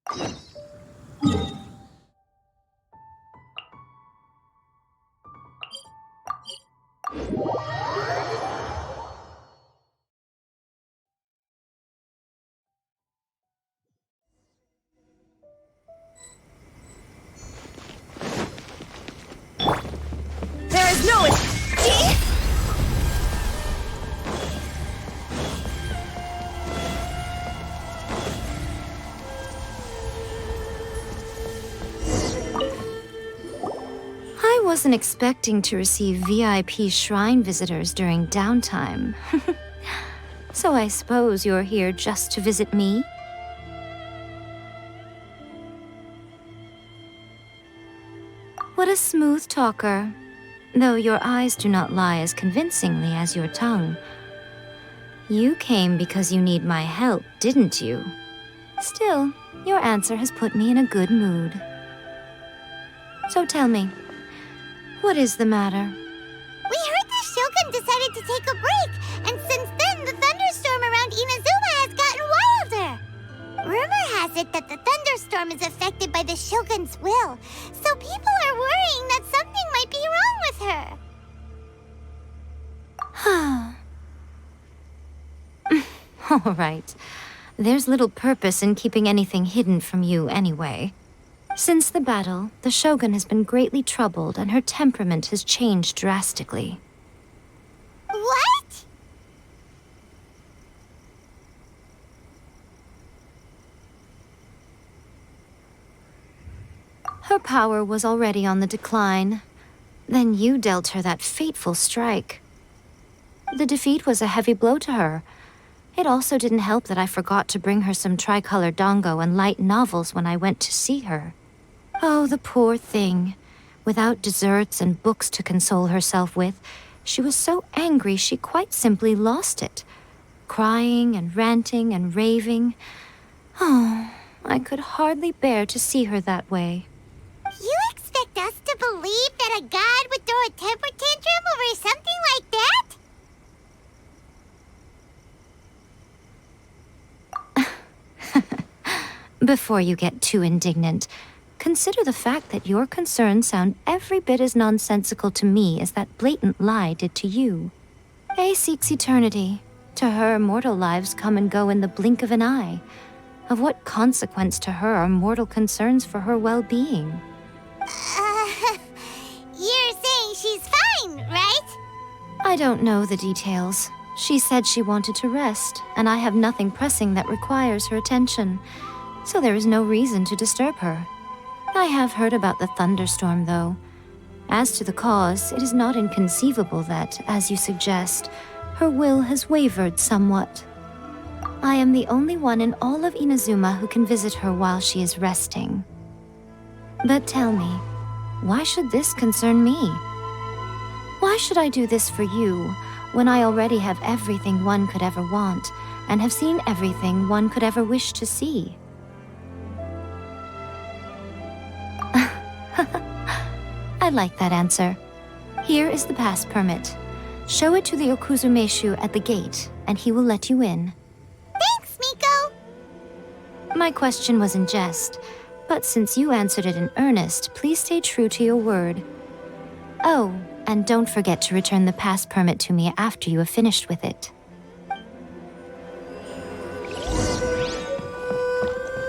There is no I wasn't expecting to receive VIP shrine visitors during downtime. So I suppose you're here just to visit me? What a smooth talker. Though your eyes do not lie as convincingly as your tongue. You came because you need my help, didn't you? Still, your answer has put me in a good mood. So tell me, what is the matter? We heard the Shogun decided to take a break, and since then the thunderstorm around Inazuma has gotten wilder. Rumor has it that the thunderstorm is affected by the Shogun's will, so people are worrying that something might be wrong with her. All right. There's little purpose in keeping anything hidden from you anyway. Since the battle, the Shogun has been greatly troubled and her temperament has changed drastically. What? Her power was already on the decline. Then you dealt her that fateful strike. The defeat was a heavy blow to her. It also didn't help that I forgot to bring her some tricolor dango and light novels when I went to see her. Oh, the poor thing. Without desserts and books to console herself with, she was so angry she quite simply lost it. Crying and ranting and raving. Oh, I could hardly bear to see her that way. You expect us to believe that a god would throw a temper tantrum over something like that? Before you get too indignant, consider the fact that your concerns sound every bit as nonsensical to me as that blatant lie did to you. A seeks eternity. To her, mortal lives come and go in the blink of an eye. Of what consequence to her are mortal concerns for her well-being? You're saying she's fine, right? I don't know the details. She said she wanted to rest, and I have nothing pressing that requires her attention, so there is no reason to disturb her. I have heard about the thunderstorm, though. As to the cause, it is not inconceivable that, as you suggest, her will has wavered somewhat. I am the only one in all of Inazuma who can visit her while she is resting. But tell me, why should this concern me? Why should I do this for you, when I already have everything one could ever want, and have seen everything one could ever wish to see? I like that answer. Here is the pass permit. Show it to the Okuzumeshu at the gate, and he will let you in. Thanks, Miko! My question was in jest, but since you answered it in earnest, please stay true to your word. Oh, and don't forget to return the pass permit to me after you have finished with it.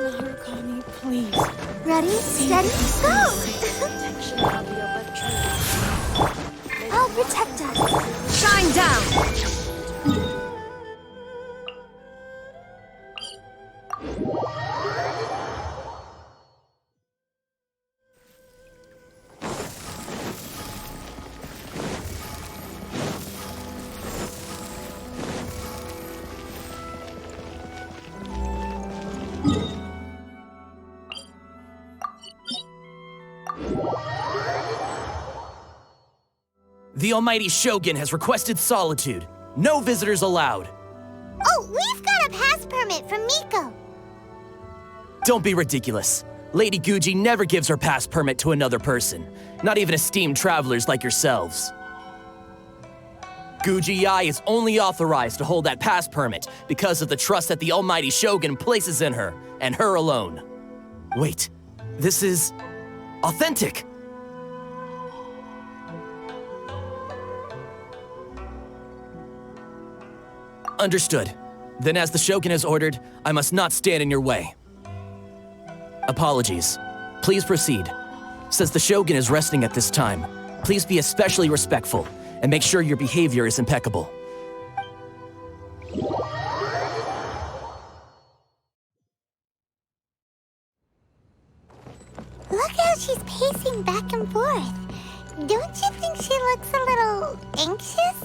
Narukami, please. Ready, steady, go! I'll protect us. Shine down! The Almighty Shogun has requested solitude. No visitors allowed. Oh, we've got a pass permit from Miko. Don't be ridiculous. Lady Guji never gives her pass permit to another person, not even esteemed travelers like yourselves. Guji Ai is only authorized to hold that pass permit because of the trust that the Almighty Shogun places in her, and her alone. Wait, this is authentic. Understood. Then as the Shogun has ordered, I must not stand in your way. Apologies. Please proceed. Since the Shogun is resting at this time, please be especially respectful and make sure your behavior is impeccable. Look how she's pacing back and forth. Don't you think she looks a little anxious?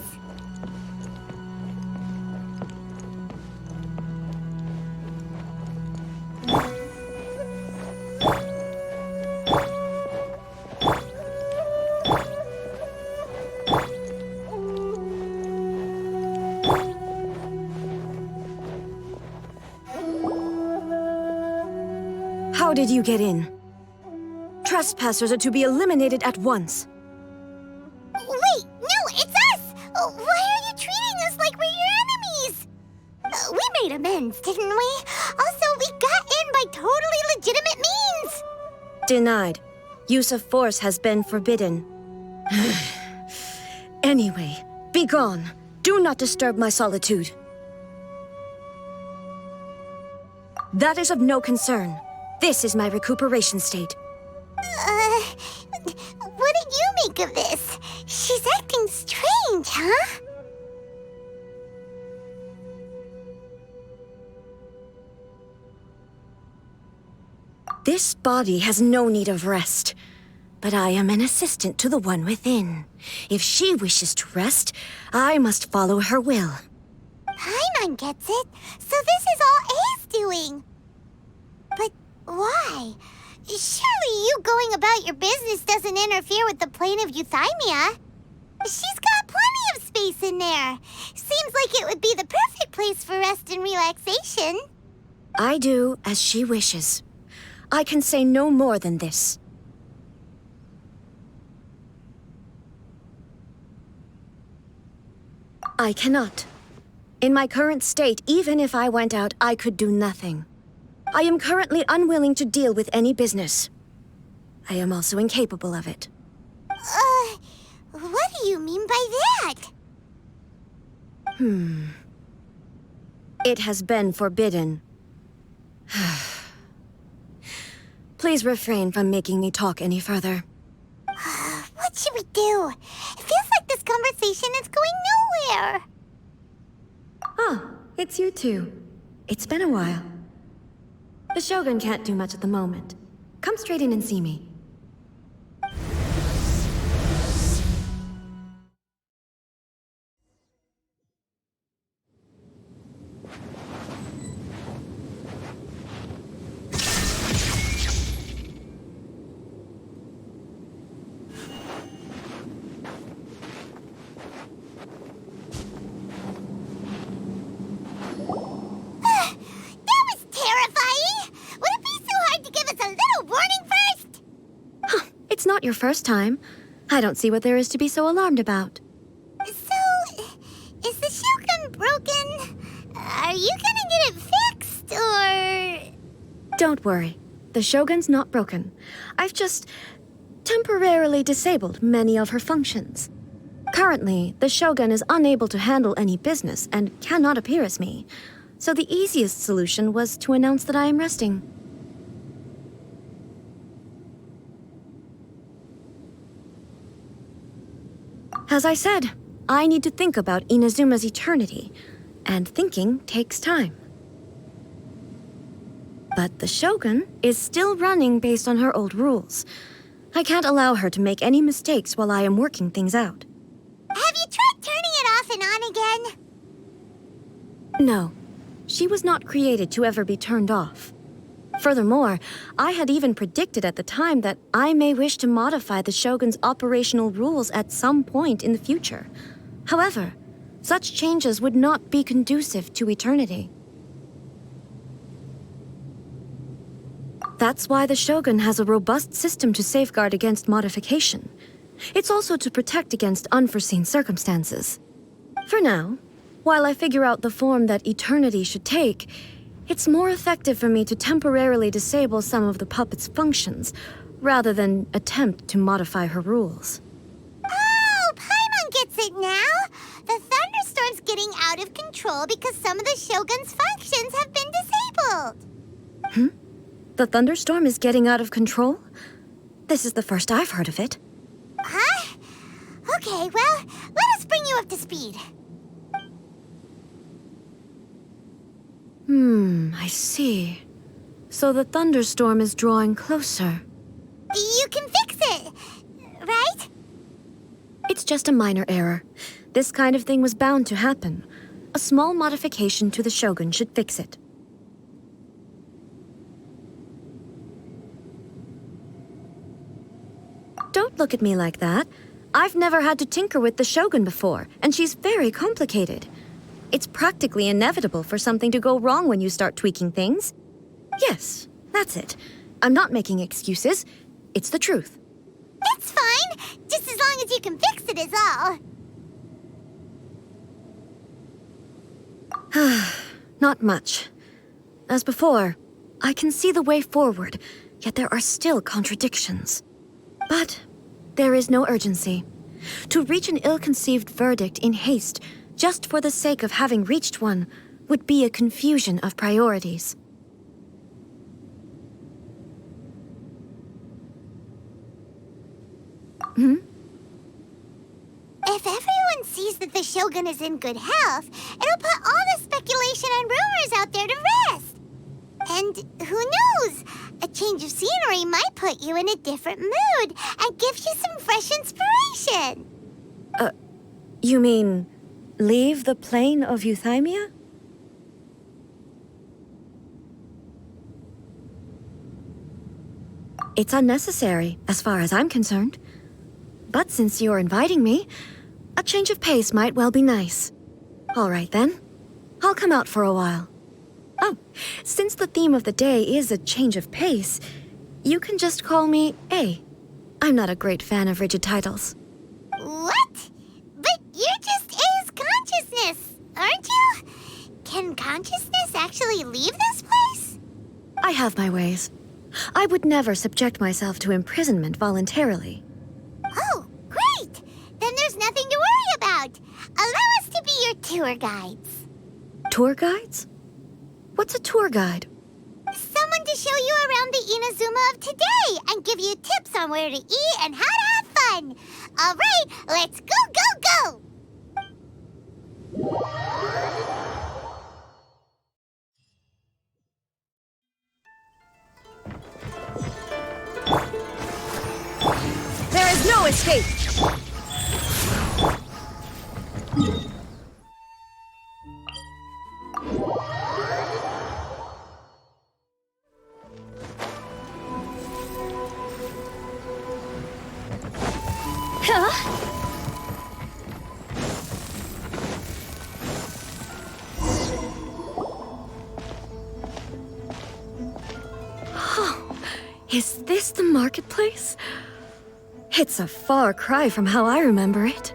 How did you get in? Trespassers are to be eliminated at once. Wait, no, it's us! Why are you treating us like we're your enemies? We made amends, didn't we? Also, we got in by totally legitimate means! Denied. Use of force has been forbidden. Anyway, be gone. Do not disturb my solitude. That is of no concern. This is my recuperation state. What did you make of this? She's acting strange, huh? This body has no need of rest, but I am an assistant to the one within. If she wishes to rest, I must follow her will. Paimon gets it. So this is all A's doing. But why? Surely you going about your business doesn't interfere with the plane of euthymia. She's got plenty of space in there. Seems like it would be the perfect place for rest and relaxation. I do as she wishes. I can say no more than this. I cannot. In my current state, even if I went out, I could do nothing. I am currently unwilling to deal with any business. I am also incapable of it. What do you mean by that? It has been forbidden. Please refrain from making me talk any further. What should we do? It feels like this conversation is going nowhere. Ah, it's you two. It's been a while. The Shogun can't do much at the moment. Come straight in and see me. It's not your first time. I don't see what there is to be so alarmed about. So, is the Shogun broken? Are you gonna get it fixed, or...? Don't worry. The Shogun's not broken. I've just temporarily disabled many of her functions. Currently, the Shogun is unable to handle any business and cannot appear as me. So the easiest solution was to announce that I am resting. As I said, I need to think about Inazuma's eternity, and thinking takes time. But the Shogun is still running based on her old rules. I can't allow her to make any mistakes while I am working things out. Have you tried turning it off and on again? No, she was not created to ever be turned off. Furthermore, I had even predicted at the time that I may wish to modify the Shogun's operational rules at some point in the future. However, such changes would not be conducive to eternity. That's why the Shogun has a robust system to safeguard against modification. It's also to protect against unforeseen circumstances. For now, while I figure out the form that eternity should take, It's more effective for me to temporarily disable some of the puppet's functions, rather than attempt to modify her rules. Oh, Paimon gets it now! The thunderstorm's getting out of control because some of the Shogun's functions have been disabled. The thunderstorm is getting out of control? This is the first I've heard of it. Huh? Okay, well, let us bring you up to speed. I see. So the thunderstorm is drawing closer. You can fix it, right? It's just a minor error. This kind of thing was bound to happen. A small modification to the Shogun should fix it. Don't look at me like that. I've never had to tinker with the Shogun before, and she's very complicated. It's practically inevitable for something to go wrong when you start tweaking things. Yes, that's it. I'm not making excuses. It's the truth. It's fine, just as long as you can fix it is all. Not much. As before, I can see the way forward, yet there are still contradictions. But there is no urgency. To reach an ill-conceived verdict in haste, just for the sake of having reached one, would be a confusion of priorities. If everyone sees that the Shogun is in good health, it'll put all the speculation and rumors out there to rest. And who knows? A change of scenery might put you in a different mood and give you some fresh inspiration. You mean, leave the plane of euthymia? It's unnecessary, as far as I'm concerned. But since you're inviting me, a change of pace might well be nice. All right, then. I'll come out for a while. Oh, since the theme of the day is a change of pace, you can just call me A. I'm not a great fan of rigid titles. What? But you're just A's consciousness, aren't you? Can consciousness actually leave this place? I have my ways. I would never subject myself to imprisonment voluntarily. Oh, great! Then there's nothing to worry about. Allow us to be your tour guides. Tour guides? What's a tour guide? Someone to show you around the Inazuma of today and give you tips on where to eat and how to have fun. All right, let's go, go, go! There is no escape! Is this the marketplace? It's a far cry from how I remember it.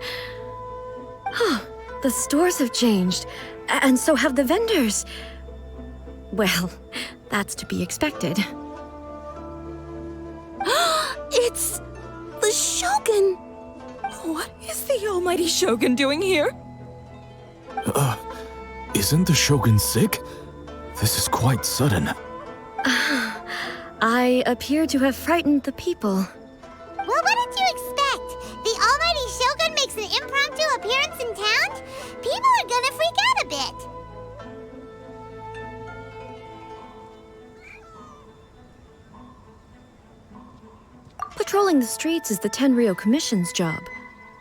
The stores have changed, and so have the vendors. Well, that's to be expected. It's the Shogun! What is the almighty Shogun doing here? Isn't the Shogun sick? This is quite sudden. I appear to have frightened the people. Well, what did you expect? The almighty Shogun makes an impromptu appearance in town? People are gonna freak out a bit. Patrolling the streets is the Tenryou Commission's job.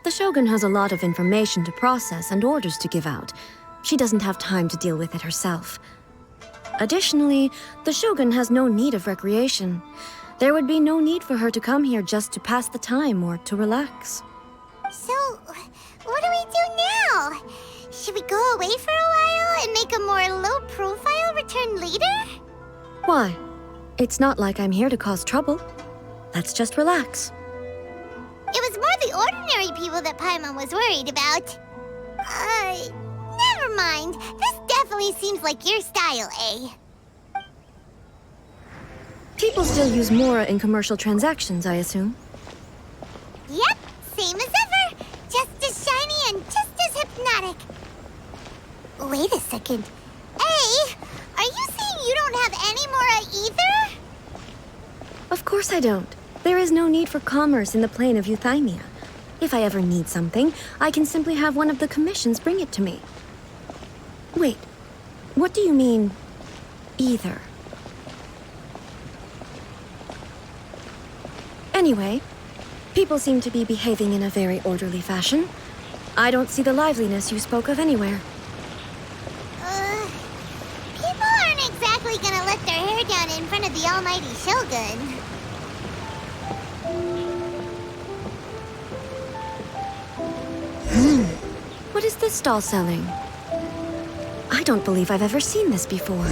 The Shogun has a lot of information to process and orders to give out. She doesn't have time to deal with it herself. Additionally, the Shogun has no need of recreation. There would be no need for her to come here just to pass the time or to relax. So, what do we do now? Should we go away for a while and make a more low-profile return later? Why? It's not like I'm here to cause trouble. Let's just relax. It was more the ordinary people that Paimon was worried about. Never mind. This definitely seems like your style, eh? People still use Mora in commercial transactions, I assume. Yep, same as ever. Just as shiny and just as hypnotic. Wait a second. Hey, are you saying you don't have any Mora either? Of course I don't. There is no need for commerce in the plane of Euthymia. If I ever need something, I can simply have one of the commissions bring it to me. Wait, what do you mean, either? Anyway, people seem to be behaving in a very orderly fashion. I don't see the liveliness you spoke of anywhere. People aren't exactly gonna let their hair down in front of the almighty Shogun. What is this stall selling? I don't believe I've ever seen this before.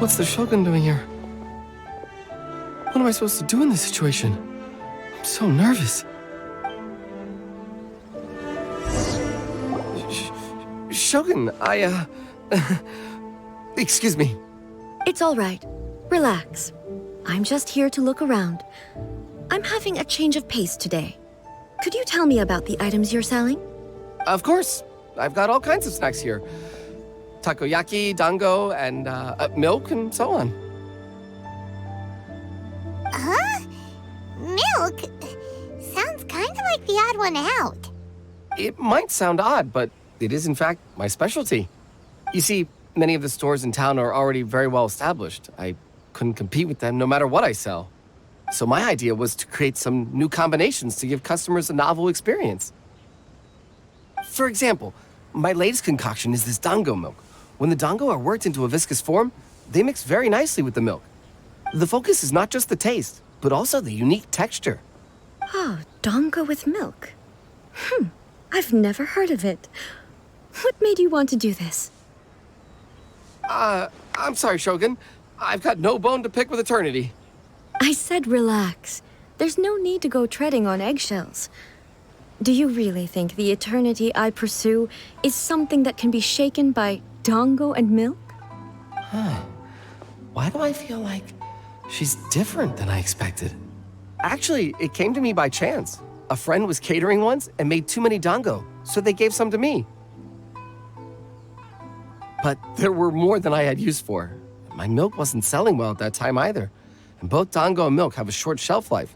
What's the Shogun doing here? What am I supposed to do in this situation? I'm so nervous. Shogun, excuse me. It's all right. Relax. I'm just here to look around. I'm having a change of pace today. Could you tell me about the items you're selling? Of course. I've got all kinds of snacks here. Takoyaki, dango, and milk, and so on. Huh? Milk? Sounds kind of like the odd one out. It might sound odd, but it is in fact my specialty. You see, many of the stores in town are already very well established. I couldn't compete with them no matter what I sell. So my idea was to create some new combinations to give customers a novel experience. For example, my latest concoction is this dango milk. When the dango are worked into a viscous form, they mix very nicely with the milk. The focus is not just the taste, but also the unique texture. Oh, dango with milk. I've never heard of it. What made you want to do this? I'm sorry, Shogun. I've got no bone to pick with eternity. I said relax. There's no need to go treading on eggshells. Do you really think the eternity I pursue is something that can be shaken by dango and milk? Why do I feel like she's different than I expected? Actually, it came to me by chance. A friend was catering once and made too many dango, so they gave some to me. But there were more than I had use for. My milk wasn't selling well at that time either, and both dango and milk have a short shelf life.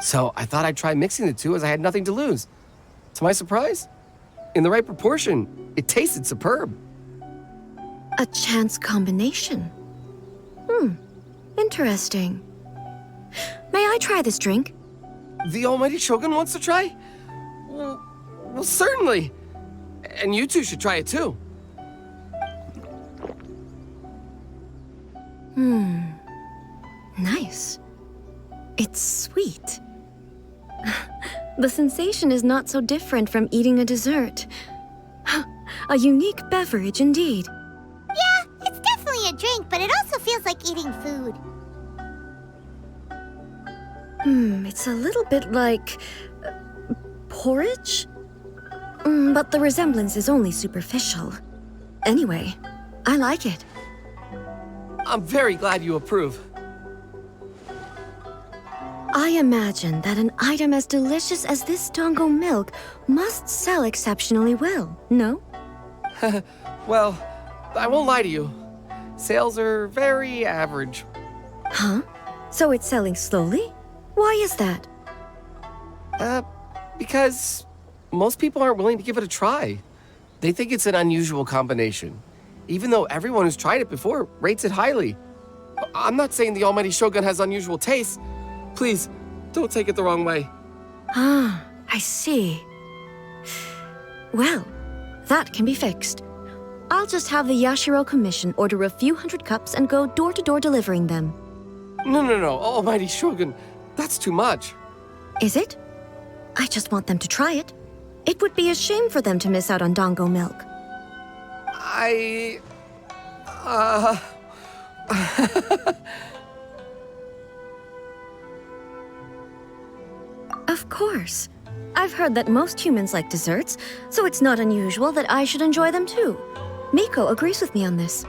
So I thought I'd try mixing the two as I had nothing to lose. To my surprise, in the right proportion, it tasted superb. A chance combination. Interesting. May I try this drink? The almighty Shogun wants to try? Well, certainly. And you two should try it too. Nice. It's sweet. The sensation is not so different from eating a dessert. A unique beverage indeed. Yeah, it's definitely a drink, but it also feels like eating food. It's a little bit like porridge? But the resemblance is only superficial. Anyway, I like it. I'm very glad you approve. I imagine that an item as delicious as this dango milk must sell exceptionally well, no? Well, I won't lie to you. Sales are very average. Huh? So it's selling slowly? Why is that? Because most people aren't willing to give it a try. They think it's an unusual combination, even though everyone who's tried it before rates it highly. I'm not saying the almighty Shogun has unusual tastes. Please, don't take it the wrong way. Ah, I see. Well, that can be fixed. I'll just have the Yashiro Commission order a few hundred cups and go door-to-door delivering them. No, almighty Shogun, that's too much. Is it? I just want them to try it. It would be a shame for them to miss out on dango milk. course. I've heard that most humans like desserts, so it's not unusual that I should enjoy them too. Miko agrees with me on this.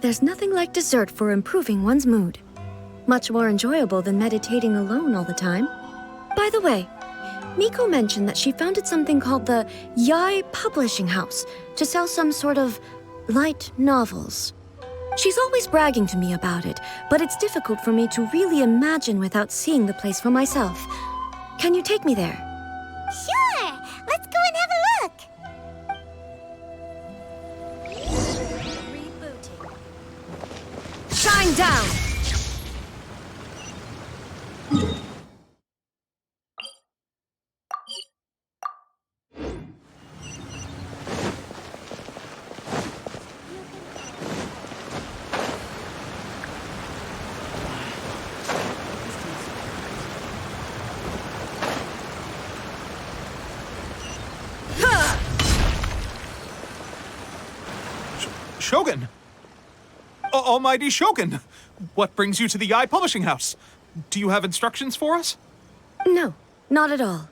There's nothing like dessert for improving one's mood. Much more enjoyable than meditating alone all the time. By the way, Miko mentioned that she founded something called the Yai Publishing House to sell some sort of light novels. She's always bragging to me about it, but it's difficult for me to really imagine without seeing the place for myself. Can you take me there? Sure! Let's go and have a look! Shine down! Shogun! Almighty Shogun! What brings you to the Yai Publishing House? Do you have instructions for us? No, not at all.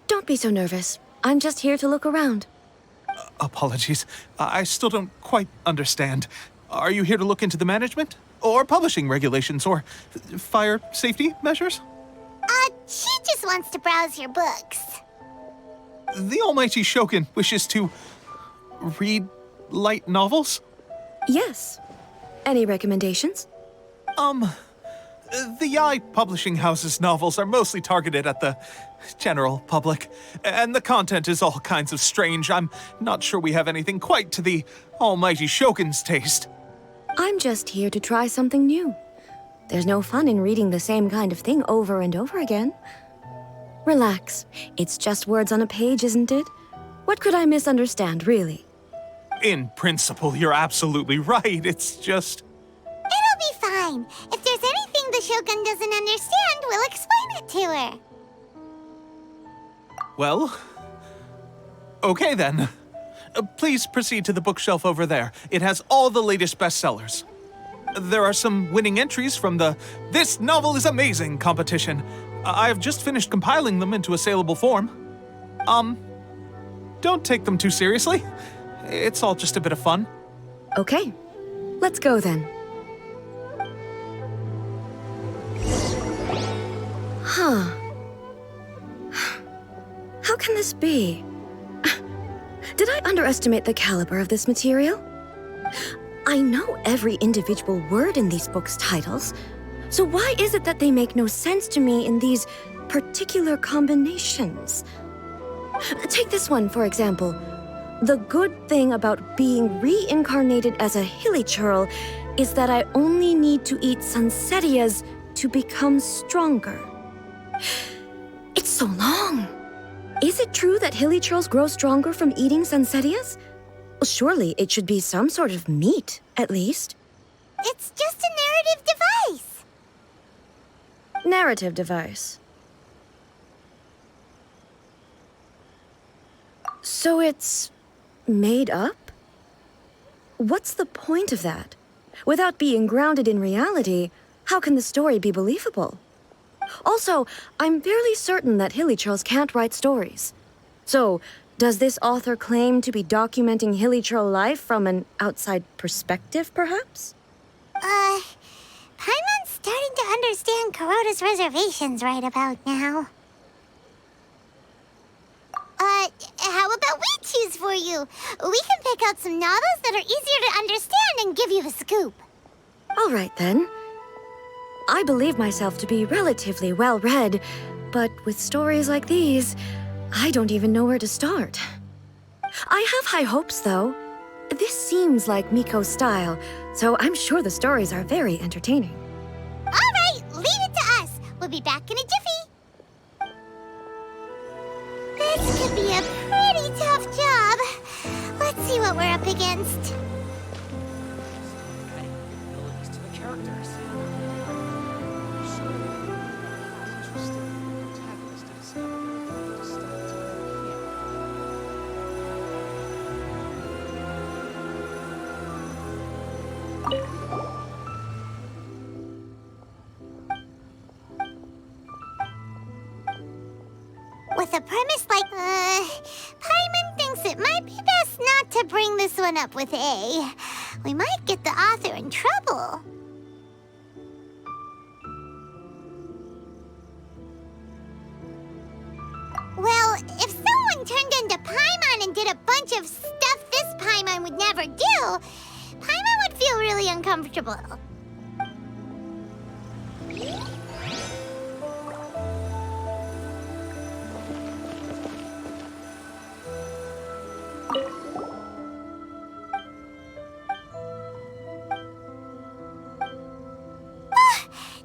Don't be so nervous. I'm just here to look around. Apologies. I still don't quite understand. Are you here to look into the management? Or publishing regulations? Or fire safety measures? She just wants to browse your books. The Almighty Shogun wishes to read light novels? Yes. Any recommendations? The Yai Publishing House's novels are mostly targeted at the general public, and the content is all kinds of strange. I'm not sure we have anything quite to the Almighty Shogun's taste. I'm just here to try something new. There's no fun in reading the same kind of thing over and over again. Relax. It's just words on a page, isn't it? What could I misunderstand, really? In principle, you're absolutely right. It's just... It'll be fine. If there's anything the Shogun doesn't understand, we'll explain it to her. Well... Okay then. Please proceed to the bookshelf over there. It has all the latest bestsellers. There are some winning entries from the This Novel is Amazing competition. I've just finished compiling them into a saleable form. Don't take them too seriously. It's all just a bit of fun. Okay. Let's go then. Huh. How can this be? Did I underestimate the caliber of this material? I know every individual word in these books' titles, so why is it that they make no sense to me in these particular combinations? Take this one, for example. The good thing about being reincarnated as a hilichurl is that I only need to eat sunsettias to become stronger. It's so long. Is it true that hilichurls grow stronger from eating sunsettias? Well, surely it should be some sort of meat, at least. It's just a narrative device. Narrative device. So it's made up? What's the point of that? Without being grounded in reality, how can the story be believable? Also, I'm fairly certain that hilichurls can't write stories. So, does this author claim to be documenting hilichurl life from an outside perspective, perhaps? Paimon's starting to understand Kuroda's reservations right about now. How about we choose for you? We can pick out some novels that are easier to understand and give you the scoop. All right, then. I believe myself to be relatively well-read, but with stories like these, I don't even know where to start. I have high hopes, though. This seems like Miko's style, so I'm sure the stories are very entertaining. All right, leave it to us. We'll be back in a jiffy. This could be a pretty tough job. Let's see what we're up against. With a premise like, Paimon thinks it might be best not to bring this one up with A. We might get the author in trouble. Well, if someone turned into Paimon and did a bunch of stuff this Paimon would never do, Paimon would feel really uncomfortable.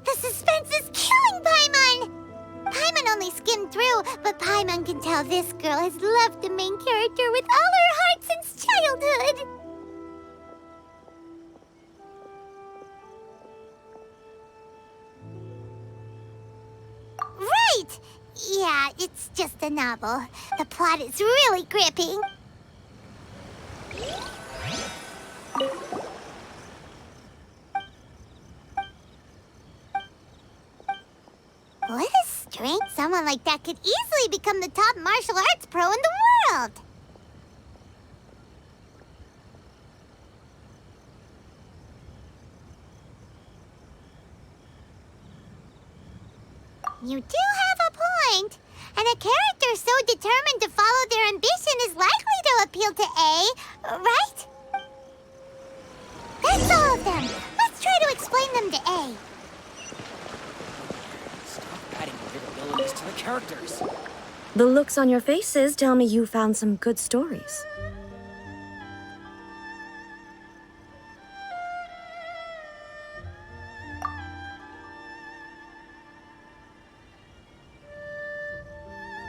The suspense is killing Paimon! Paimon only skimmed through, but Paimon can tell this girl has loved the main character with all her heart since childhood. Right! Yeah, it's just a novel. The plot is really gripping. What a strength! Someone like that could easily become the top martial arts pro in the world! You do have a point. And a character so determined to follow their ambition is likely to appeal to A, right? That's all of them. Let's try to explain them to A. Stop adding weird abilities to the characters. The looks on your faces tell me you found some good stories.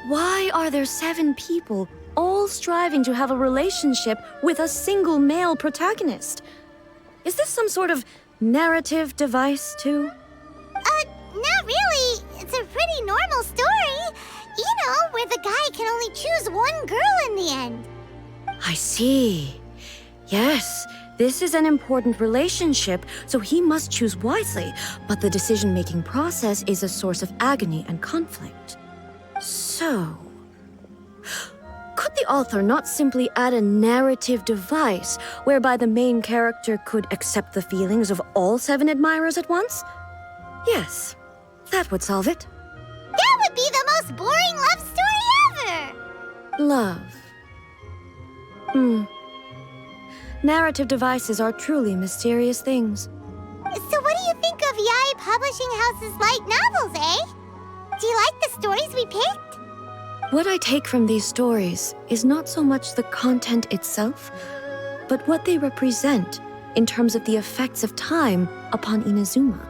Why are there 7 people all striving to have a relationship with a single male protagonist? Is this some sort of narrative device, too? Not really. It's a pretty normal story. You know, where the guy can only choose one girl in the end. I see. Yes, this is an important relationship, so he must choose wisely, but the decision-making process is a source of agony and conflict. So, could the author not simply add a narrative device whereby the main character could accept the feelings of all 7 admirers at once? Yes, that would solve it. That would be the most boring love story ever! Love. Narrative devices are truly mysterious things. So what do you think of Yae Publishing House's light novels, eh? Do you like the stories we picked? What I take from these stories is not so much the content itself, but what they represent in terms of the effects of time upon Inazuma.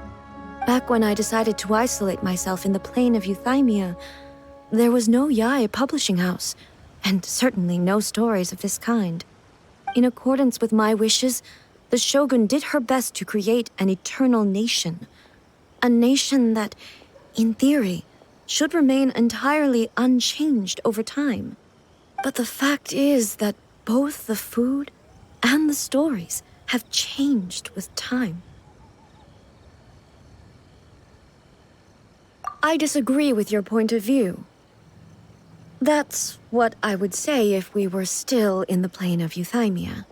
Back when I decided to isolate myself in the plane of Euthymia, there was no Yae Publishing House, and certainly no stories of this kind. In accordance with my wishes, the Shogun did her best to create an eternal nation. A nation that, in theory, should remain entirely unchanged over time. But the fact is that both the food and the stories have changed with time. I disagree with your point of view. That's what I would say if we were still in the plane of Euthymia.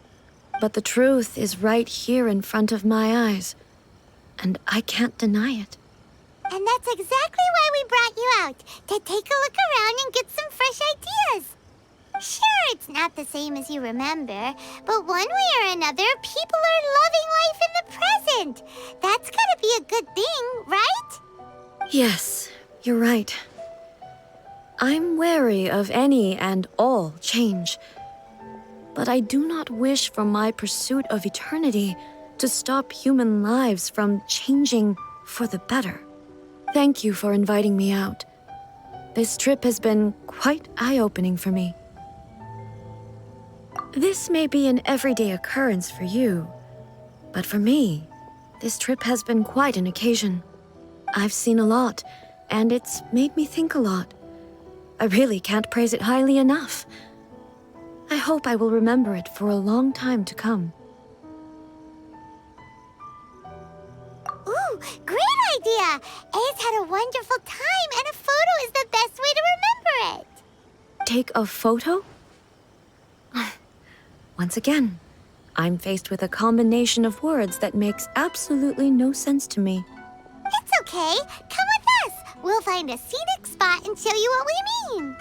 But the truth is right here in front of my eyes, and I can't deny it. And that's exactly why we brought you out, to take a look around and get some fresh ideas. Sure, it's not the same as you remember, but one way or another, people are loving life in the present. That's gotta be a good thing, right? Yes, you're right. I'm wary of any and all change. But I do not wish for my pursuit of eternity to stop human lives from changing for the better. Thank you for inviting me out. This trip has been quite eye-opening for me. This may be an everyday occurrence for you, but for me, this trip has been quite an occasion. I've seen a lot, and it's made me think a lot. I really can't praise it highly enough. I hope I will remember it for a long time to come. Ooh, great idea! A's had a wonderful time, and a photo is the best way to remember it. take a photo? Once again, I'm faced with a combination of words that makes absolutely no sense to me. It's okay. Come with us. We'll find a scenic spot and show you what we mean.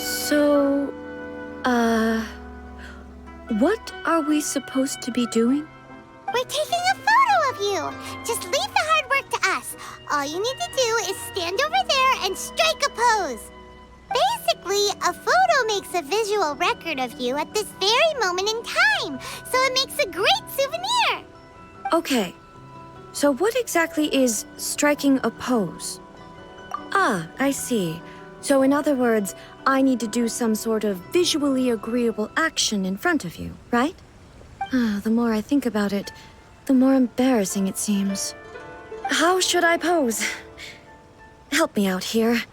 So, what are we supposed to be doing? We're taking a photo of you. Just leave the hard work to us. All you need to do is stand over there and strike a pose. Basically, a photo makes a visual record of you at this very moment in time, so it makes a great souvenir. Okay, so what exactly is striking a pose? Ah, I see. So in other words, I need to do some sort of visually agreeable action in front of you, right? The more I think about it, the more embarrassing it seems. How should I pose? Help me out here.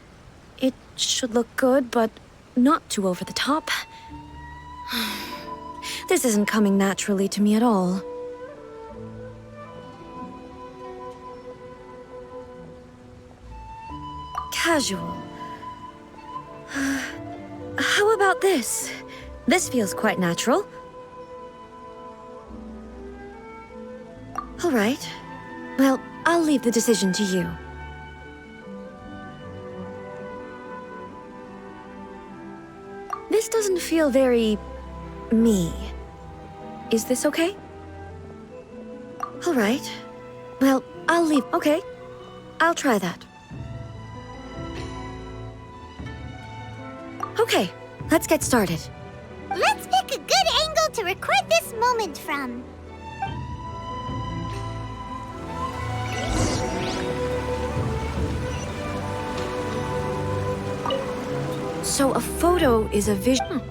It should look good, but not too over the top. This isn't coming naturally to me at all. Casual. How about this? This feels quite natural. All right. Well, I'll leave the decision to you. This doesn't feel very... me. Is this okay? All right. Well, I'll leave... Okay. I'll try that. Okay, let's get started. Let's pick a good angle to record this moment from. So a photo is a vision.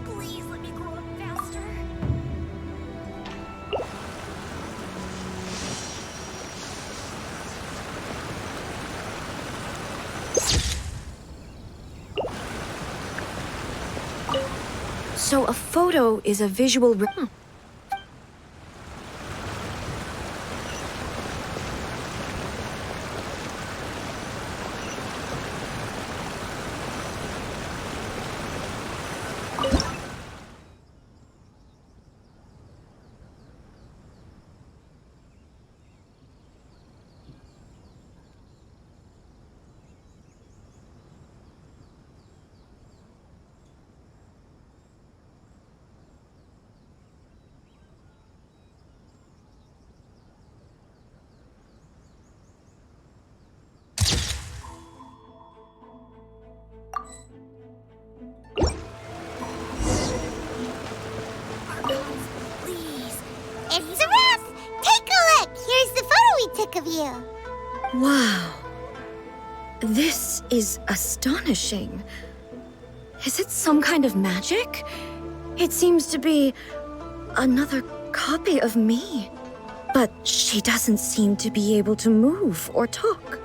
Please let me grow up faster. So a photo is a visual... It's a wrap! Take a look! Here's the photo we took of you. Wow. This is astonishing. Is it some kind of magic? It seems to be another copy of me. But she doesn't seem to be able to move or talk.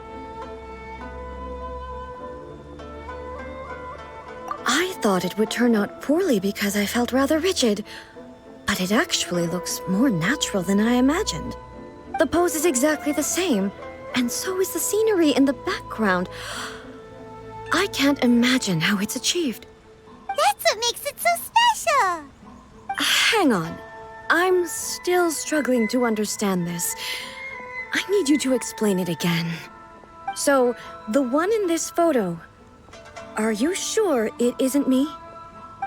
I thought it would turn out poorly because I felt rather rigid. But it actually looks more natural than I imagined. The pose is exactly the same, and so is the scenery in the background. I can't imagine how it's achieved. That's what makes it so special. Hang on. I'm still struggling to understand this. I need you to explain it again. So, the one in this photo, are you sure it isn't me?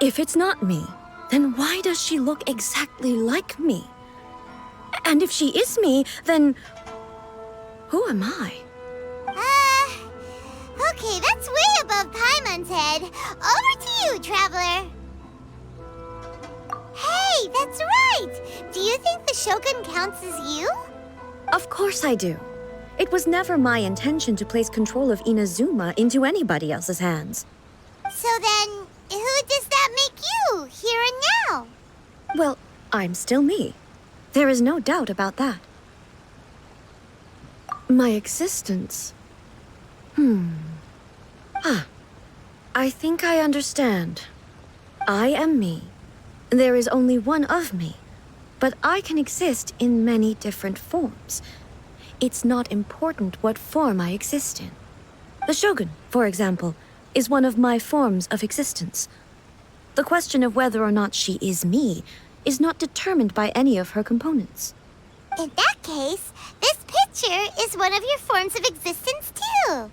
If it's not me, then why does she look exactly like me? And if she is me, then who am I? Okay, that's way above Paimon's head. Over to you, Traveler. Hey, that's right! Do you think the Shogun counts as you? Of course I do. It was never my intention to place control of Inazuma into anybody else's hands. So then, who does that make you, here and now? Well, I'm still me. There is no doubt about that. My existence. I think I understand. I am me. There is only one of me, but I can exist in many different forms. It's not important what form I exist in. The Shogun, for example, is one of my forms of existence. The question of whether or not she is me is not determined by any of her components. In that case, this picture is one of your forms of existence too.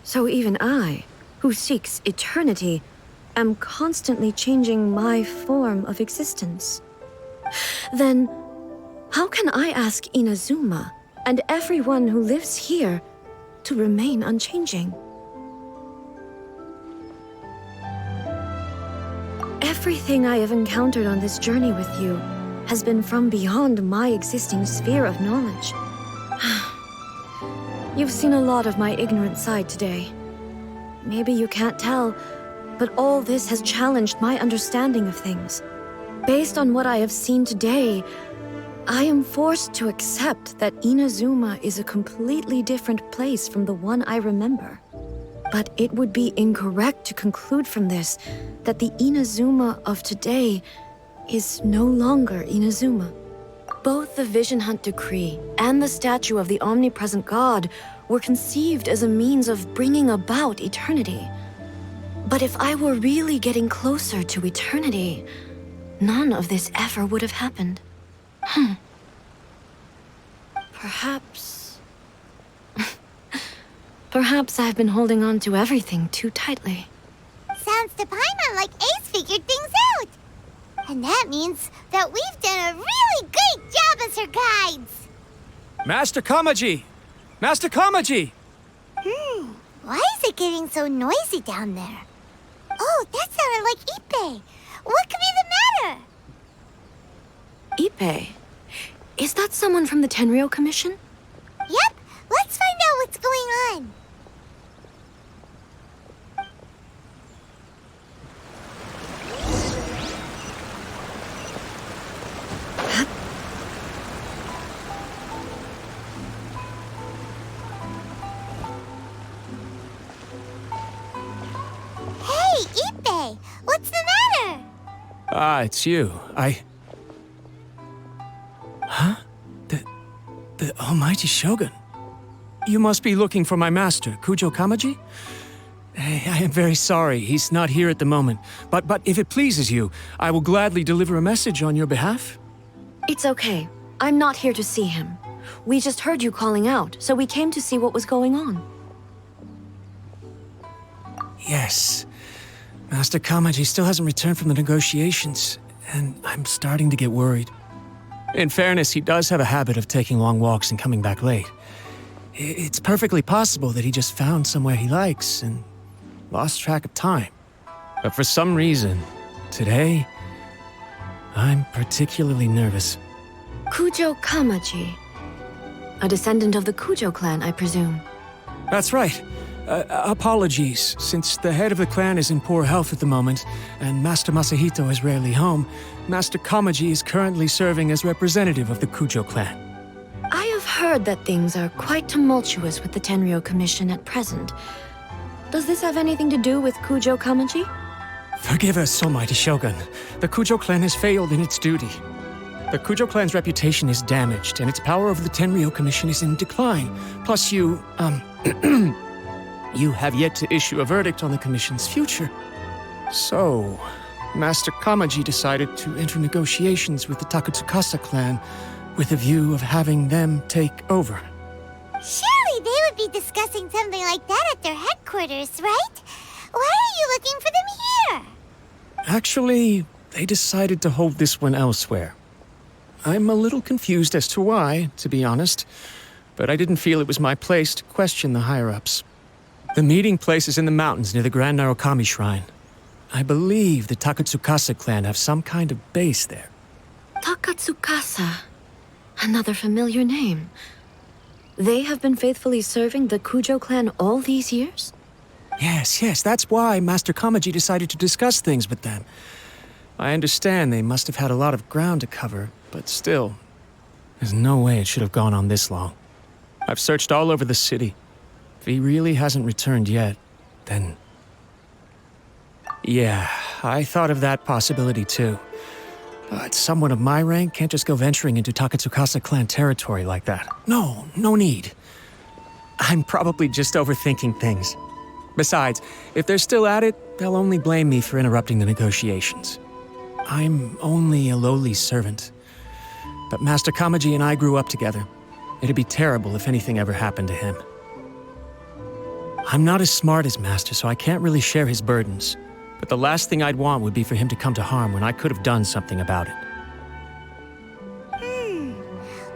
So even I, who seeks eternity, am constantly changing my form of existence. Then, how can I ask Inazuma and everyone who lives here to remain unchanging? Everything I have encountered on this journey with you has been from beyond my existing sphere of knowledge. You've seen a lot of my ignorant side today. Maybe you can't tell, but all this has challenged my understanding of things. Based on what I have seen today, I am forced to accept that Inazuma is a completely different place from the one I remember. But it would be incorrect to conclude from this that the Inazuma of today is no longer Inazuma. Both the Vision Hunt Decree and the statue of the omnipresent God were conceived as a means of bringing about eternity. But if I were really getting closer to eternity, none of this ever would have happened. Perhaps... Perhaps I've been holding on to everything too tightly. Sounds to Paimon like Ace figured things out. And that means that we've done a really great job as her guides. Master Kamaji! Master Kamaji! Why is it getting so noisy down there? Oh, that sounded like Ippei. What could be the matter? Ippei? Is that someone from the Tenryou Commission? Yep, let's find out what's going on. Hey, Ippei, what's the matter? Ah, it's you. Huh? The almighty Shogun. You must be looking for my master, Kujo Kamaji? I am very sorry, he's not here at the moment. But if it pleases you, I will gladly deliver a message on your behalf. It's okay. I'm not here to see him. We just heard you calling out, so we came to see what was going on. Yes. Master Kamaji still hasn't returned from the negotiations, and I'm starting to get worried. In fairness, he does have a habit of taking long walks and coming back late. It's perfectly possible that he just found somewhere he likes and lost track of time. But for some reason, today, I'm particularly nervous. Kujo Kamaji. A descendant of the Kujo clan, I presume. That's right. Apologies, since the head of the clan is in poor health at the moment, and Master Masahito is rarely home, Master Kamaji is currently serving as representative of the Kujo clan. I have heard that things are quite tumultuous with the Tenryou Commission at present. Does this have anything to do with Kujo Kamaji? Forgive us, almighty Shogun. The Kujo clan has failed in its duty. The Kujo clan's reputation is damaged, and its power over the Tenryou Commission is in decline. Plus you have yet to issue a verdict on the Commission's future. So, Master Kamaji decided to enter negotiations with the Takatsukasa clan with a view of having them take over. Surely they would be discussing something like that at their headquarters, right? Why are you looking for them here? Actually, they decided to hold this one elsewhere. I'm a little confused as to why, to be honest, but I didn't feel it was my place to question the higher-ups. The meeting place is in the mountains near the Grand Narukami Shrine. I believe the Takatsukasa clan have some kind of base there. Takatsukasa. Another familiar name. They have been faithfully serving the Kujo clan all these years? Yes, that's why Master Kamaji decided to discuss things with them. I understand they must have had a lot of ground to cover, but still, there's no way it should have gone on this long. I've searched all over the city. If he really hasn't returned yet, then... Yeah, I thought of that possibility too. But someone of my rank can't just go venturing into Takatsukasa clan territory like that. No need. I'm probably just overthinking things. Besides, if they're still at it, they'll only blame me for interrupting the negotiations. I'm only a lowly servant. But Master Kamaji and I grew up together. It'd be terrible if anything ever happened to him. I'm not as smart as Master, so I can't really share his burdens. But the last thing I'd want would be for him to come to harm when I could have done something about it.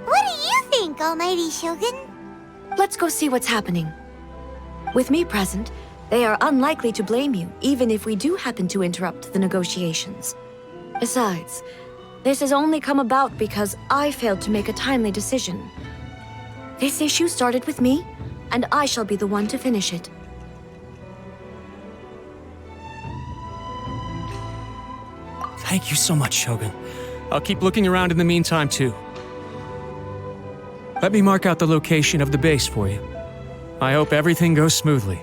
What do you think, Almighty Shogun? Let's go see what's happening. With me present, they are unlikely to blame you, even if we do happen to interrupt the negotiations. Besides, this has only come about because I failed to make a timely decision. This issue started with me, and I shall be the one to finish it. Thank you so much, Shogun. I'll keep looking around in the meantime, too. Let me mark out the location of the base for you. I hope everything goes smoothly.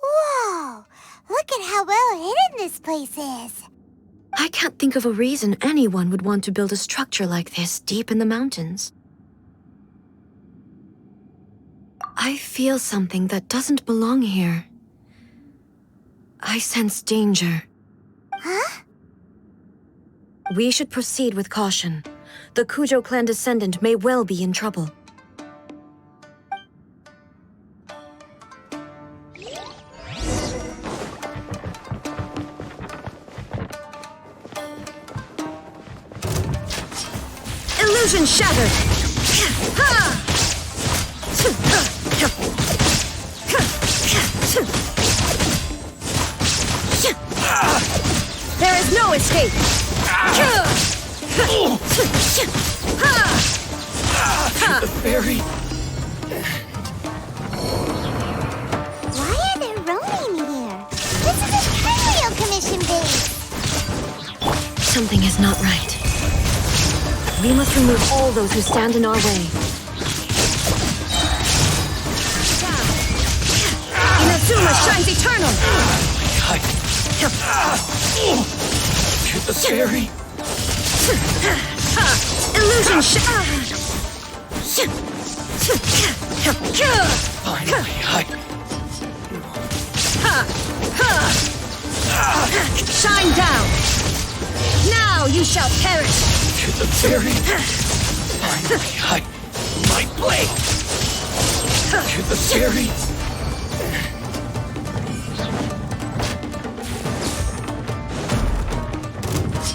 Whoa! Look at how well hidden this place is. I can't think of a reason anyone would want to build a structure like this deep in the mountains. I feel something that doesn't belong here. I sense danger. Huh? We should proceed with caution. The Kujo clan descendant may well be in trouble. Illusion shattered! There is no escape! The fairy! Why are there Ronin here? This is a Kyrio Commission base! Something is not right. We must remove all those who stand in our way. Inazuma shines eternal! The fairy! Illusion Finally, shine down! Now you shall perish! The fairy! Finally, my blade! The fairy!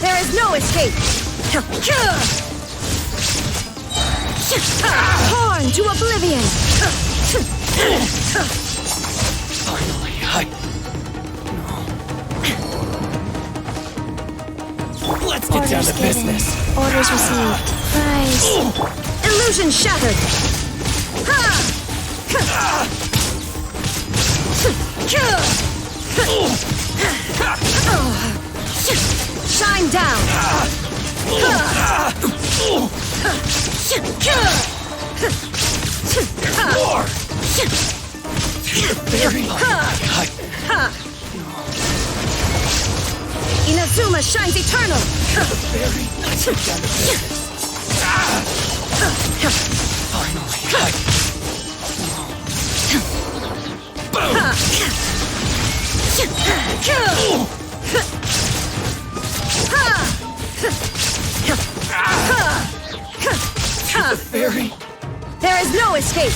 There is no escape! Torn to oblivion! Finally, let's get down to business. Orders received. Rise. Illusion shattered! Shine down! More! Very Inazuma shines eternal! Very. There is no escape!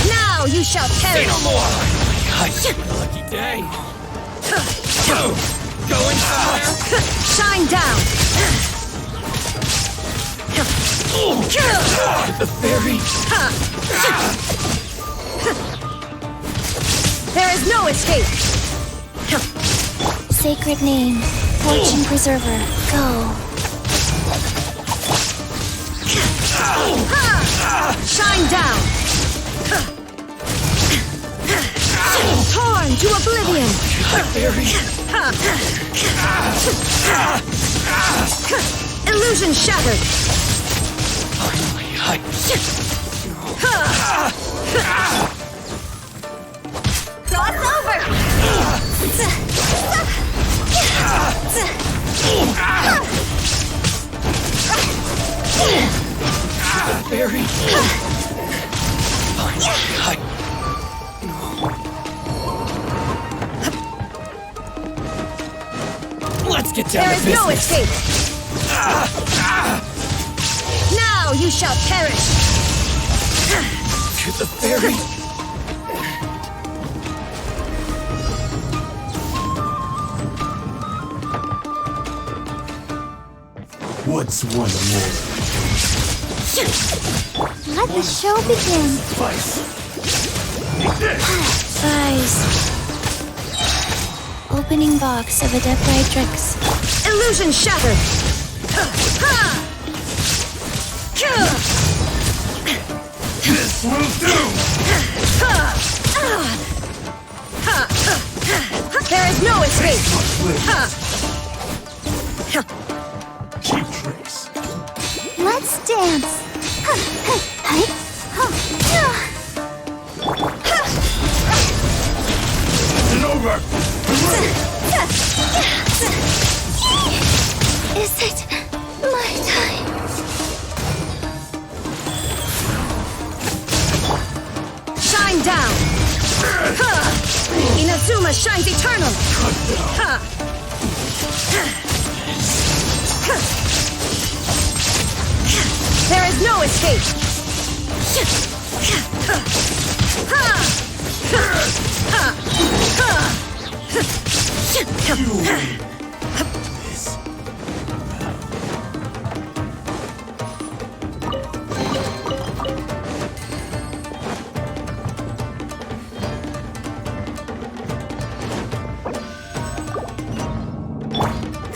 Now you shall perish! No more! Lucky day. Going somewhere? Shine down! The fairy. There is no escape! Sacred name, fortune preserver, go. Shine down! Torn to oblivion! Illusion shattered! Cross over! Very. Let's get down There to is business. no escape! Now you shall perish! To the fairy. What's one more? Let the show begin. Eyes. Opening box of Adeptrix. Illusion shattered! This will do! There is no escape! Cheap tricks. Let's dance. It's over! Is it my time? Shine down! Inazuma shines eternal! There is no escape!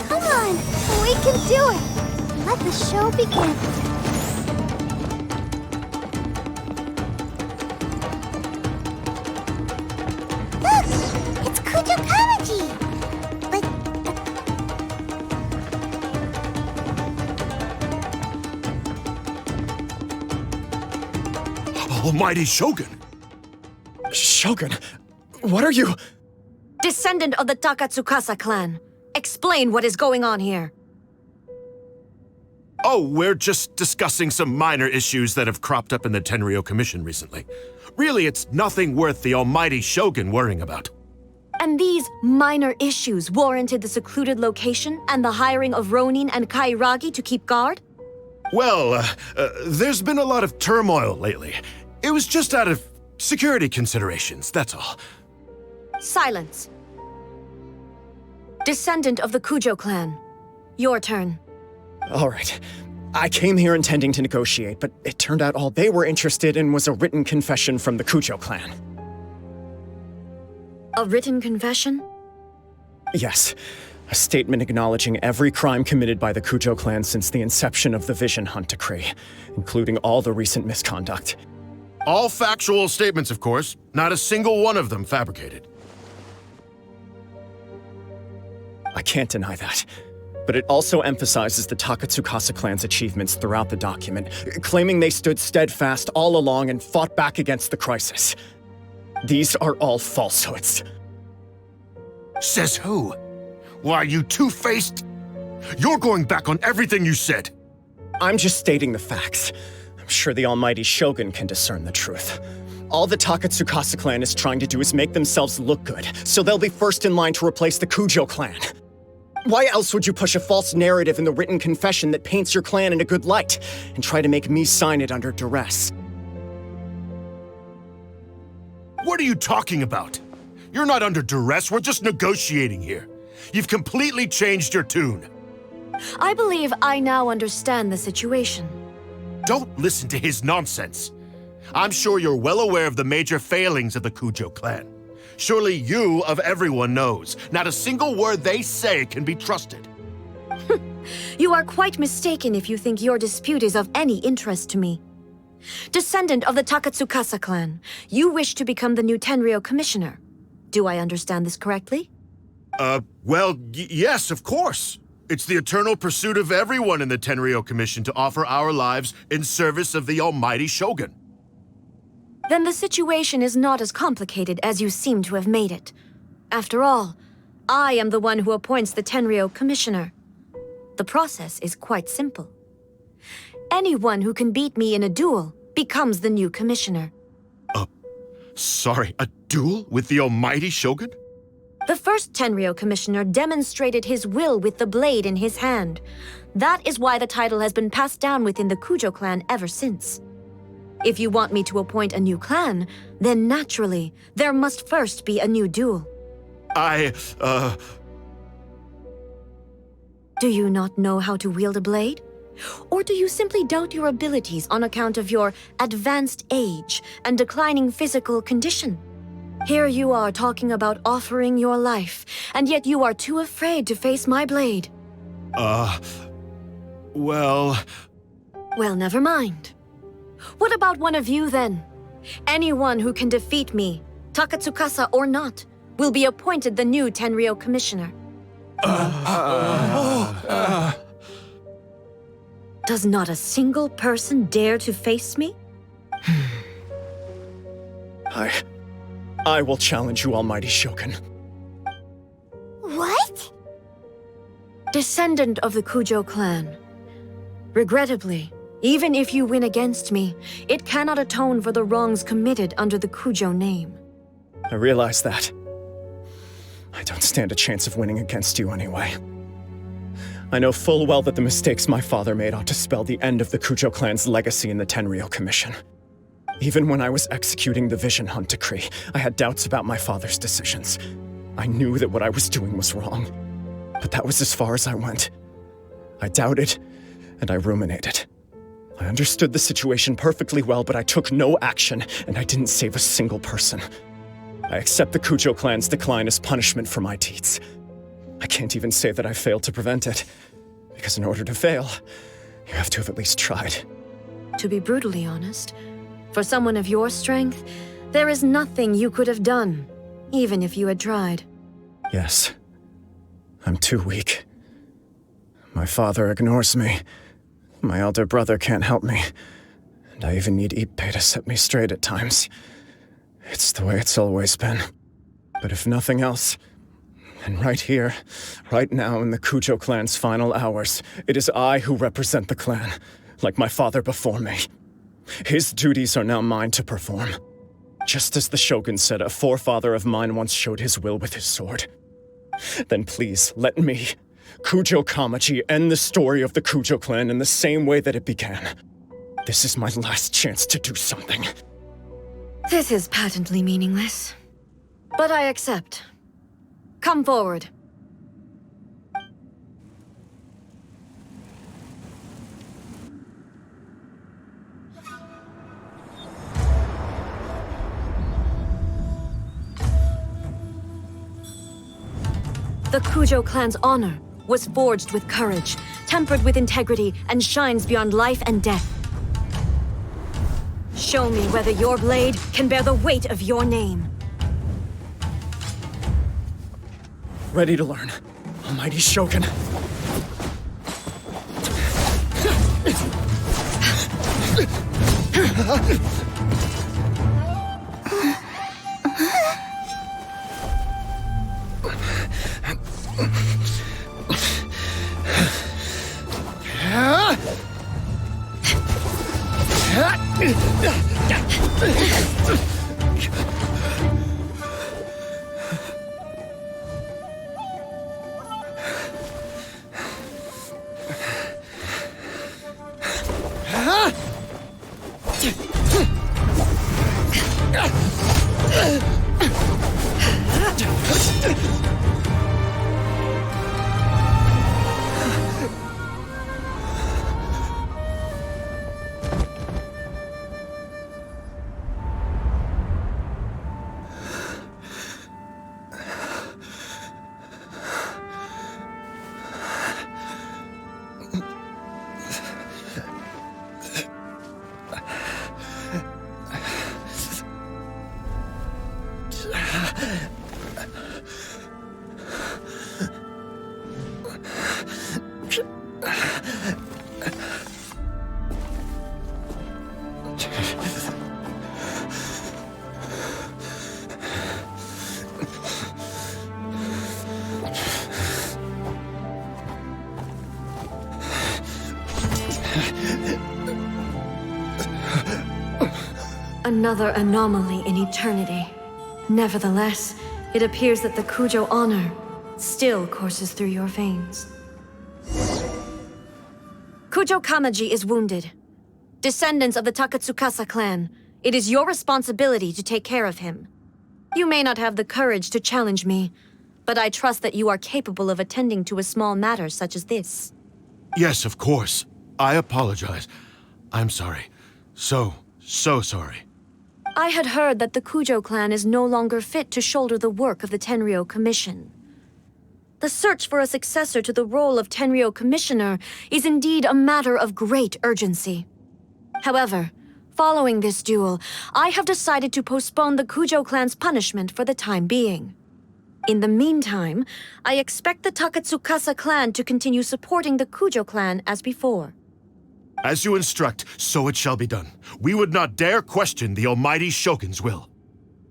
Come on, we can do it. Let the show begin. Look, it's Kujo Kamaji. But Almighty Shogun! Shogun, what are you? Descendant of the Takatsukasa clan. Explain what is going on here. Oh, we're just discussing some minor issues that have cropped up in the Tenryo Commission recently. Really, it's nothing worth the almighty Shogun worrying about. And these minor issues warranted the secluded location and the hiring of Ronin and Kairagi to keep guard? Well, there's been a lot of turmoil lately. It was just out of security considerations, that's all. Silence. Descendant of the Kujo clan. Your turn. All right. I came here intending to negotiate, but it turned out all they were interested in was a written confession from the Kujo clan. A written confession? Yes. A statement acknowledging every crime committed by the Kujo clan since the inception of the Vision Hunt Decree, including all the recent misconduct. All factual statements, of course. Not a single one of them fabricated. I can't deny that. But it also emphasizes the Takatsukasa clan's achievements throughout the document, claiming they stood steadfast all along and fought back against the crisis. These are all falsehoods. Says who? Why, you two-faced? You're going back on everything you said. I'm just stating the facts. I'm sure the almighty Shogun can discern the truth. All the Takatsukasa clan is trying to do is make themselves look good, so they'll be first in line to replace the Kujo clan. Why else would you push a false narrative in the written confession that paints your clan in a good light, and try to make me sign it under duress? What are you talking about? You're not under duress, we're just negotiating here. You've completely changed your tune. I believe I now understand the situation. Don't listen to his nonsense. I'm sure you're well aware of the major failings of the Kujo clan. Surely you, of everyone, knows. Not a single word they say can be trusted. You are quite mistaken if you think your dispute is of any interest to me. Descendant of the Takatsukasa clan, you wish to become the new Tenryou commissioner. Do I understand this correctly? Yes, of course. It's the eternal pursuit of everyone in the Tenryou Commission to offer our lives in service of the almighty Shogun. Then the situation is not as complicated as you seem to have made it. After all, I am the one who appoints the Tenryou commissioner. The process is quite simple. Anyone who can beat me in a duel becomes the new commissioner. Sorry, a duel with the almighty Shogun? The first Tenryou commissioner demonstrated his will with the blade in his hand. That is why the title has been passed down within the Kujo clan ever since. If you want me to appoint a new clan, then naturally, there must first be a new duel. Do you not know how to wield a blade? Or do you simply doubt your abilities on account of your advanced age and declining physical condition? Here you are talking about offering your life, and yet you are too afraid to face my blade. Well, never mind. What about one of you, then? Anyone who can defeat me, Takatsukasa or not, will be appointed the new Tenryou commissioner. Does not a single person dare to face me? I will challenge you, almighty Shogun. What? Descendant of the Kujo clan. Regrettably, even if you win against me, it cannot atone for the wrongs committed under the Kujo name. I realize that. I don't stand a chance of winning against you anyway. I know full well that the mistakes my father made ought to spell the end of the Kujo clan's legacy in the Tenryou Commission. Even when I was executing the Vision Hunt Decree, I had doubts about my father's decisions. I knew that what I was doing was wrong, but that was as far as I went. I doubted, and I ruminated. I understood the situation perfectly well, but I took no action, and I didn't save a single person. I accept the Kujo clan's decline as punishment for my deeds. I can't even say that I failed to prevent it, because in order to fail, you have to have at least tried. To be brutally honest, for someone of your strength, there is nothing you could have done, even if you had tried. Yes, I'm too weak. My father ignores me. My elder brother can't help me. And I even need Ippei to set me straight at times. It's the way it's always been. But if nothing else, then right here, right now in the Kujo clan's final hours, it is I who represent the clan, like my father before me. His duties are now mine to perform. Just as the Shogun said a forefather of mine once showed his will with his sword. Then please, let me, Kujo Kamaji, end the story of the Kujo clan in the same way that it began. This is my last chance to do something. This is patently meaningless. But I accept. Come forward. The Kujo clan's honor was forged with courage, tempered with integrity, and shines beyond life and death. Show me whether your blade can bear the weight of your name. Ready to learn. Almighty Shogun. Another anomaly in eternity. Nevertheless, it appears that the Kujo honor still courses through your veins. Kujo Kamaji is wounded. Descendants of the Takatsukasa clan, it is your responsibility to take care of him. You may not have the courage to challenge me, but I trust that you are capable of attending to a small matter such as this. Yes, of course. I apologize. I'm sorry. So sorry. I had heard that the Kujo clan is no longer fit to shoulder the work of the Tenryou Commission. The search for a successor to the role of Tenryou Commissioner is indeed a matter of great urgency. However, following this duel, I have decided to postpone the Kujo clan's punishment for the time being. In the meantime, I expect the Takatsukasa clan to continue supporting the Kujo clan as before. As you instruct, so it shall be done. We would not dare question the Almighty Shogun's will.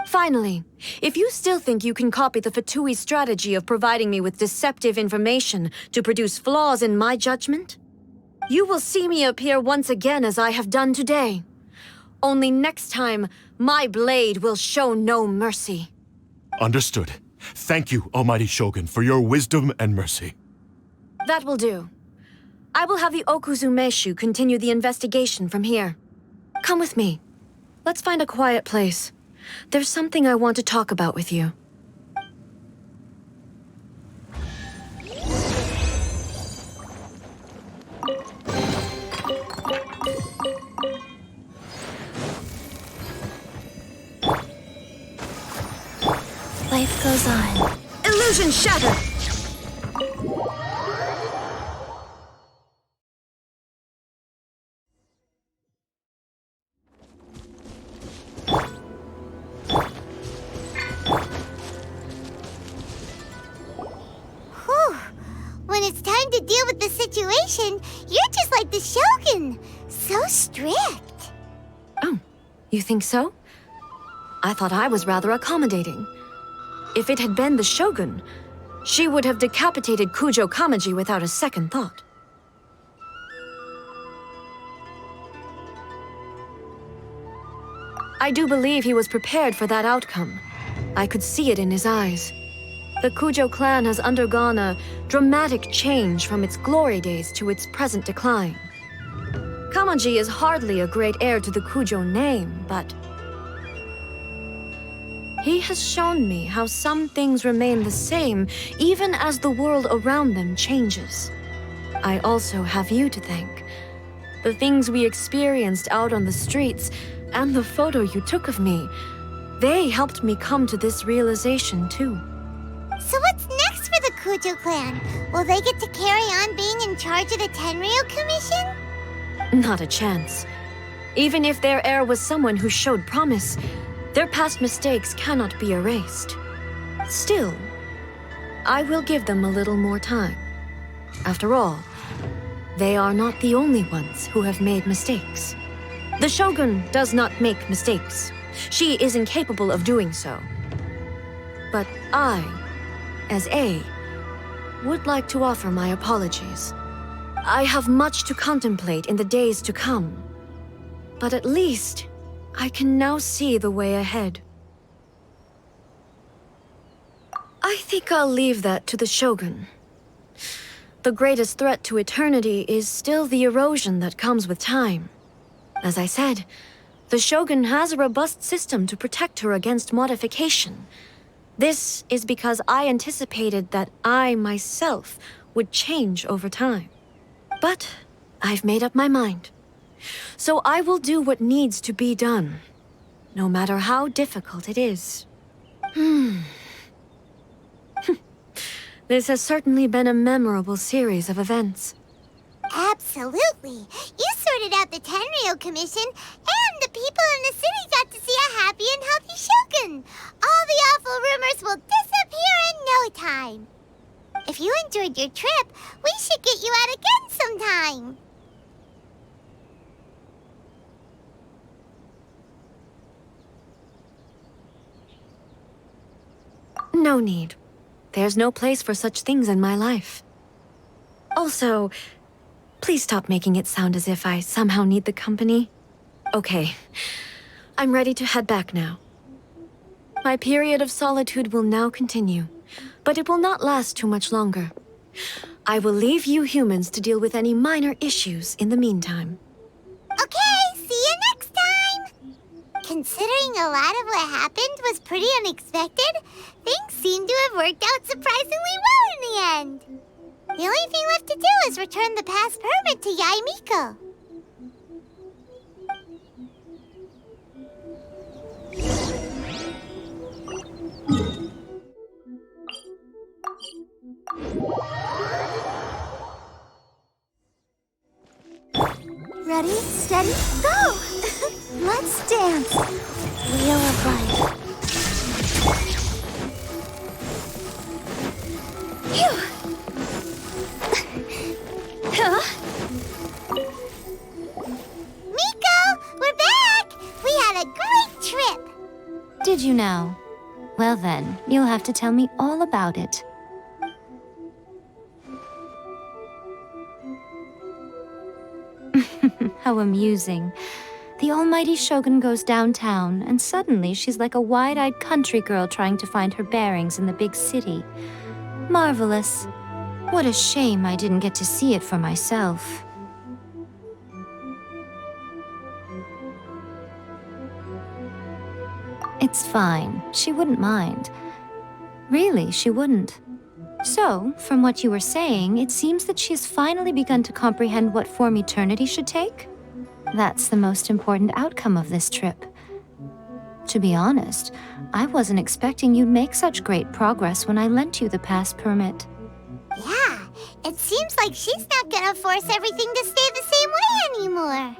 Finally, if you still think you can copy the Fatui strategy of providing me with deceptive information to produce flaws in my judgment, you will see me appear once again as I have done today. Only next time, my blade will show no mercy. Understood. Thank you, Almighty Shogun, for your wisdom and mercy. That will do. I will have the Okuzumeshu continue the investigation from here. Come with me. Let's find a quiet place. There's something I want to talk about with you. Life goes on. Illusion shattered! When it's time to deal with the situation, you're just like the Shogun. So strict. Oh, you think so? I thought I was rather accommodating. If it had been the Shogun, she would have decapitated Kujo Kamaji without a second thought. I do believe he was prepared for that outcome. I could see it in his eyes. The Kujo clan has undergone a dramatic change from its glory days to its present decline. Kamaji is hardly a great heir to the Kujo name, but he has shown me how some things remain the same even as the world around them changes. I also have you to thank. The things we experienced out on the streets and the photo you took of me, they helped me come to this realization too. So what's next for the Kujo clan? Will they get to carry on being in charge of the Tenryu Commission? Not a chance. Even if their heir was someone who showed promise, their past mistakes cannot be erased. Still, I will give them a little more time. After all, they are not the only ones who have made mistakes. The Shogun does not make mistakes. She is incapable of doing so. But I, as A, would like to offer my apologies. I have much to contemplate in the days to come, but at least I can now see the way ahead. I think I'll leave that to the Shogun. The greatest threat to eternity is still the erosion that comes with time. As I said, the Shogun has a robust system to protect her against modification. This is because I anticipated that I myself would change over time. But I've made up my mind. So I will do what needs to be done, no matter how difficult it is. This has certainly been a memorable series of events. Absolutely. You sorted out the Tenryu Commission, and the people in the city got to see a happy and healthy Shogun. All the awful rumors will disappear in no time. If you enjoyed your trip, we should get you out again sometime. No need. There's no place for such things in my life. Also, please stop making it sound as if I somehow need the company. Okay, I'm ready to head back now. My period of solitude will now continue, but it will not last too much longer. I will leave you humans to deal with any minor issues in the meantime. Okay, see you next time! Considering a lot of what happened was pretty unexpected, things seem to have worked out surprisingly well in the end. The only thing left to do is return the pass permit to Yae Miko. Ready, steady, go! Let's dance. Wheel of life. Phew! Huh? Miko, we're back! We had a great trip! Did you now? Well then, you'll have to tell me all about it. How amusing. The almighty Shogun goes downtown, and suddenly she's like a wide-eyed country girl trying to find her bearings in the big city. Marvelous. What a shame I didn't get to see it for myself. It's fine. She wouldn't mind. Really, she wouldn't. So, from what you were saying, it seems that she's finally begun to comprehend what form eternity should take? That's the most important outcome of this trip. To be honest, I wasn't expecting you'd make such great progress when I lent you the pass permit. Yeah, it seems like she's not gonna force everything to stay the same way anymore.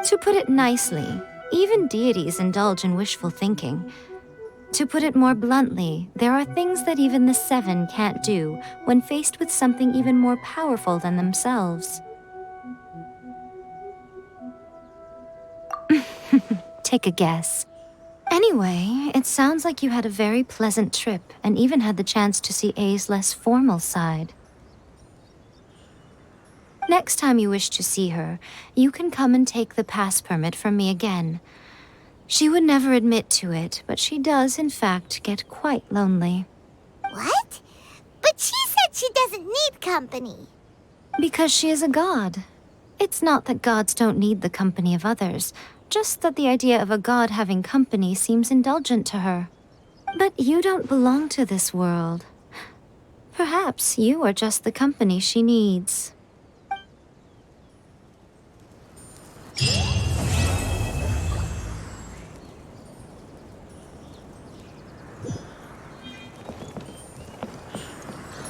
To put it nicely, even deities indulge in wishful thinking. To put it more bluntly, there are things that even the Seven can't do when faced with something even more powerful than themselves. Take a guess. Anyway, it sounds like you had a very pleasant trip and even had the chance to see A's less formal side. Next time you wish to see her, you can come and take the pass permit from me again. She would never admit to it, but she does, in fact, get quite lonely. What? But she said she doesn't need company. Because she is a god. It's not that gods don't need the company of others, just that the idea of a god having company seems indulgent to her. But you don't belong to this world. Perhaps you are just the company she needs.